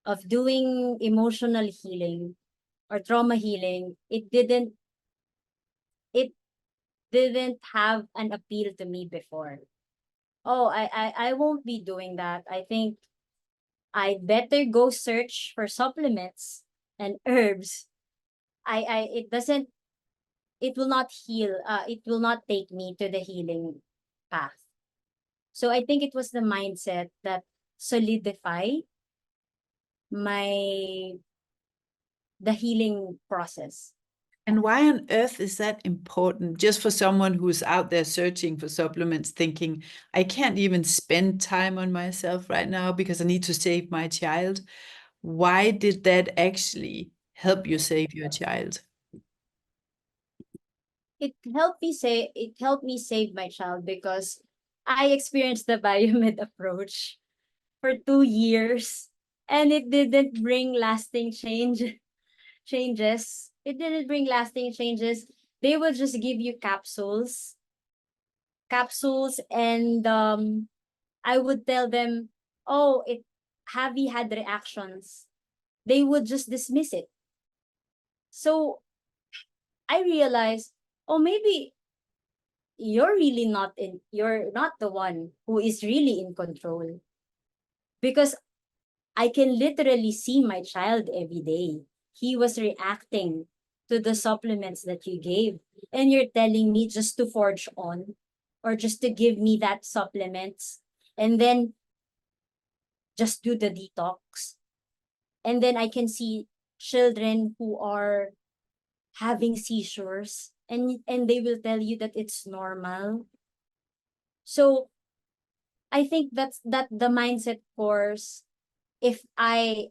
of doing emotional healing or trauma healing. It didn't have an appeal to me before. Oh, I won't be doing that. I think I'd better go search for supplements and herbs. It doesn't, it will not heal, it will not take me to the healing path. So I think it was the mindset that solidified my the healing process. And why on earth is that important? Just for someone who's out there searching for supplements, thinking, I can't even spend time on myself right now because I need to save my child. Why did that actually help you save your child? It helped me save my child because I experienced the biomed approach for 2 years, and it didn't bring lasting changes. It didn't bring lasting changes. They will just give you capsules, and I would tell them, oh, it have you had reactions? They would just dismiss it. So I realized, oh, maybe you're not the one who is really in control, because I can literally see my child every day. He was reacting to the supplements that you gave. And you're telling me just to forge on, or just to give me that supplements, and then just do the detox. And then I can see children who are having seizures, and they will tell you that it's normal. So I think that the mindset course, if I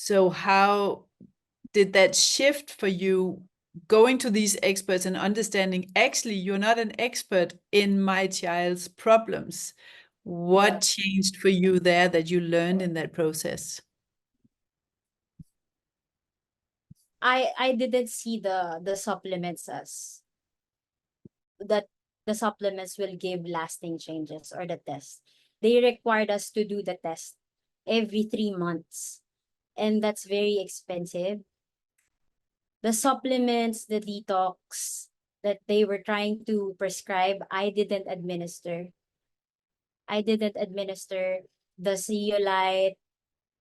So how did that shift for you, going to these experts and understanding actually you're not an expert in my child's problems? What changed for you there that you learned in that process? I didn't see the supplements as that the supplements will give lasting changes, or the test. They required us to do the test every 3 months, and that's very expensive. The supplements, the detox that they were trying to prescribe, I didn't administer the zeolite,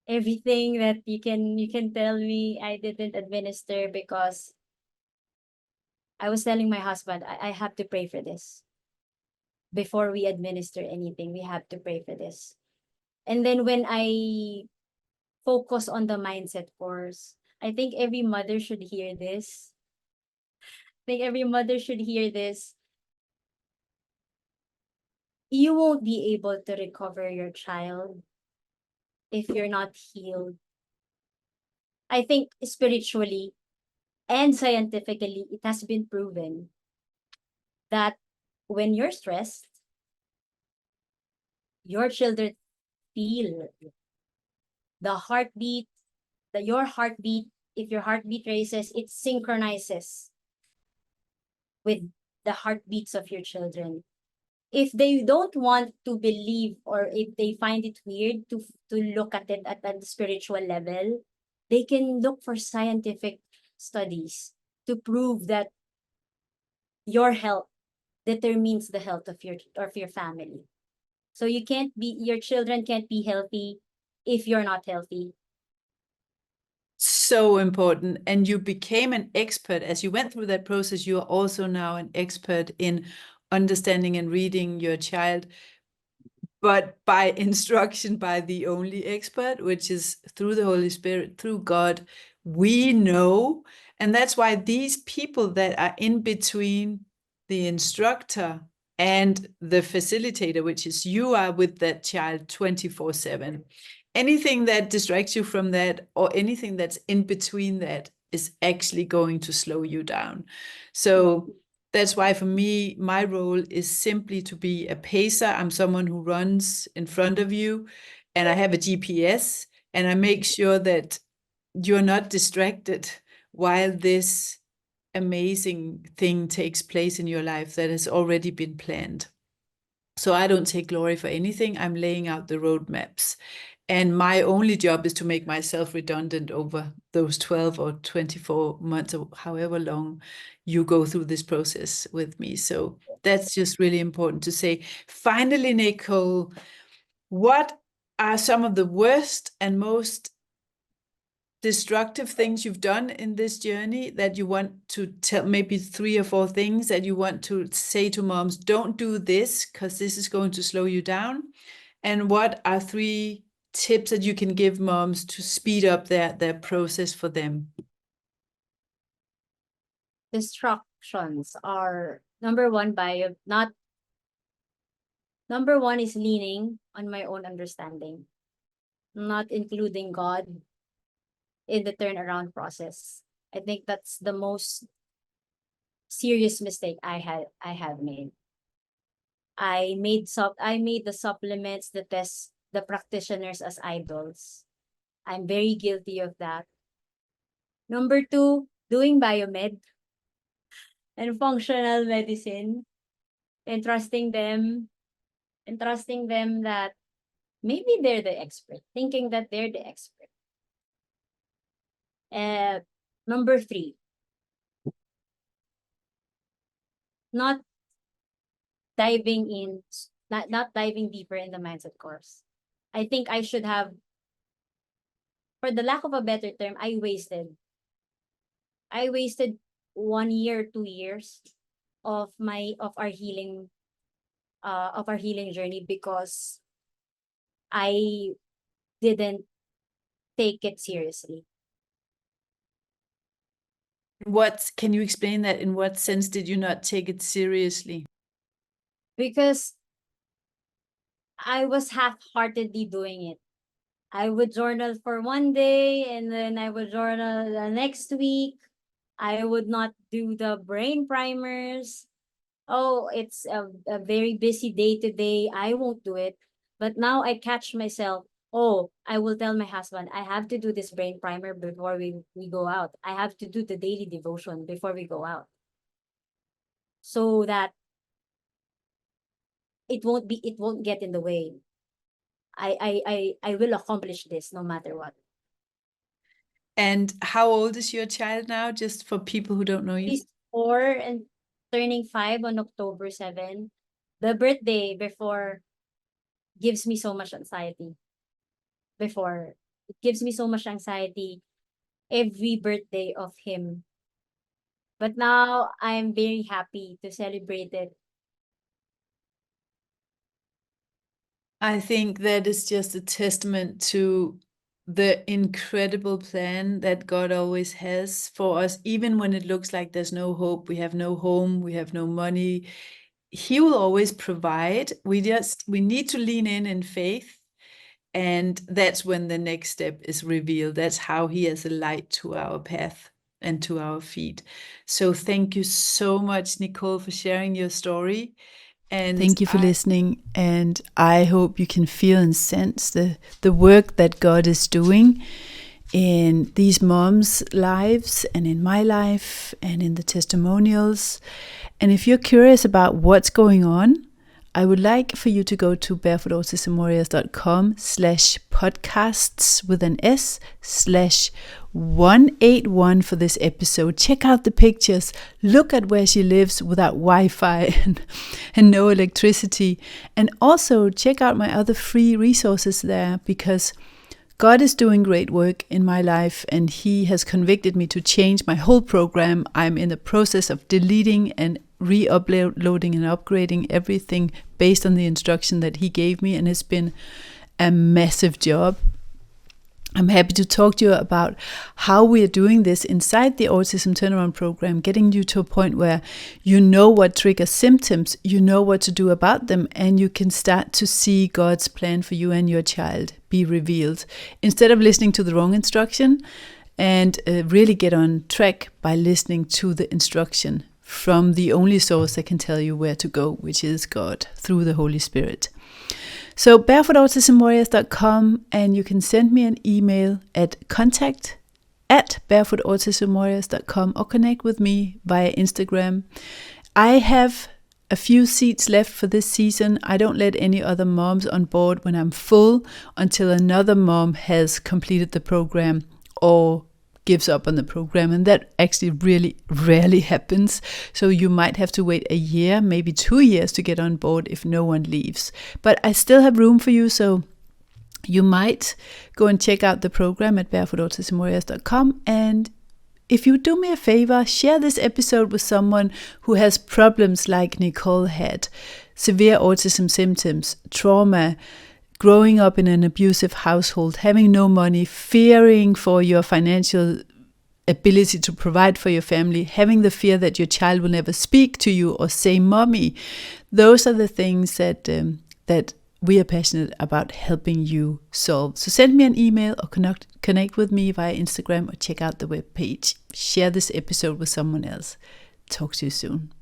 everything that you can tell me. I didn't administer because I was telling my husband, I have to pray for this. Before we administer anything, we have to pray for this. And then when I focus on the mindset course, I think every mother should hear this. I think every mother should hear this. You won't be able to recover your child if you're not healed. I think spiritually and scientifically, it has been proven that when you're stressed, your children feel the heartbeat, your heartbeat. If your heartbeat races, it synchronizes with the heartbeats of your children. If they don't want to believe, or if they find it weird to look at it at a spiritual level, they can look for scientific studies to prove that your health determines the health of your family. So your children can't be healthy if you're not healthy. So important. And you became an expert as you went through that process. You are also now an expert in understanding and reading your child, but by instruction by the only expert, which is through the Holy Spirit, through God. We know. And that's why these people that are in between the instructor and the facilitator, which is you, are with that child 24/7. Anything that distracts you from that, or anything that's in between that, is actually going to slow you down. So that's why for me, my role is simply to be a pacer. I'm someone who runs in front of you, and I have a GPS, and I make sure that you're not distracted while this amazing thing takes place in your life that has already been planned. So I don't take glory for anything. I'm laying out the roadmaps. And my only job is to make myself redundant over those 12 or 24 months, or however long you go through this process with me. So that's just really important to say. Finally, Nicole, what are some of the worst and most destructive things you've done in this journey that you want to tell, maybe 3 or 4 things that you want to say to moms, don't do this because this is going to slow you down? And what are 3 tips that you can give moms to speed up their process for them? Distractions are number one number one is leaning on my own understanding, not including God in the turnaround process. I think that's the most serious mistake I have made. I made the supplements, the tests, the practitioners as idols. I'm very guilty of that. Number 2, doing biomed and functional medicine and trusting them that maybe they're the expert, thinking that they're the expert. Number 3, not not diving deeper in the mindset course. I think I should have, for the lack of a better term, I wasted 1 year, 2 years of our healing journey because I didn't take it seriously. Can you explain that? In what sense did you not take it seriously? Because I was half-heartedly doing it. I would journal for 1 day and then I would journal the next week. I would not do the brain primers. Oh, it's a very busy day today. I won't do it. But now I catch myself. Oh, I will tell my husband, I have to do this brain primer before we go out. I have to do the daily devotion before we go out. So that it won't get in the way. I will accomplish this no matter what. And how old is your child now, just for people who don't know you? He's 4 and turning 5 on October 7. The birthday before gives me so much anxiety. It gives me so much anxiety every birthday of him. But now I'm very happy to celebrate it. I think that is just a testament to the incredible plan that God always has for us, even when it looks like there's no hope, we have no home, we have no money. He will always provide. We need to lean in faith. And that's when the next step is revealed. That's how he has a light to our path and to our feet. So thank you so much, Nicole, for sharing your story. And thank you for listening. And I hope you can feel and sense the work that God is doing in these moms' lives and in my life and in the testimonials. And if you're curious about what's going on, I would like for you to go to barefootautismwarriors.com/podcasts with an S/181 for this episode. Check out the pictures. Look at where she lives without Wi-Fi and no electricity. And also check out my other free resources there, because God is doing great work in my life and he has convicted me to change my whole program. I'm in the process of deleting and re-uploading and upgrading everything based on the instruction that he gave me, and it's been a massive job. I'm happy to talk to you about how we are doing this inside the Autism Turnaround Program, getting you to a point where you know what triggers symptoms, you know what to do about them, and you can start to see God's plan for you and your child be revealed, instead of listening to the wrong instruction, and really get on track by listening to the instruction from the only source that can tell you where to go, which is God, through the Holy Spirit. So barefootautismwarriors.com, and you can send me an email at contact@barefootautismwarriors.com or connect with me via Instagram. I have a few seats left for this season. I don't let any other moms on board when I'm full until another mom has completed the program or gives up on the program, and that actually really rarely happens. So you might have to wait a year, maybe 2 years to get on board if no one leaves. But I still have room for you, so you might go and check out the program at barefootautismwarriors.com. And if you do me a favor, share this episode with someone who has problems like Nicole had, severe autism symptoms, trauma, growing up in an abusive household, having no money, fearing for your financial ability to provide for your family, having the fear that your child will never speak to you or say mommy. Those are the things that we are passionate about helping you solve. So send me an email or connect with me via Instagram or check out the webpage. Share this episode with someone else. Talk to you soon.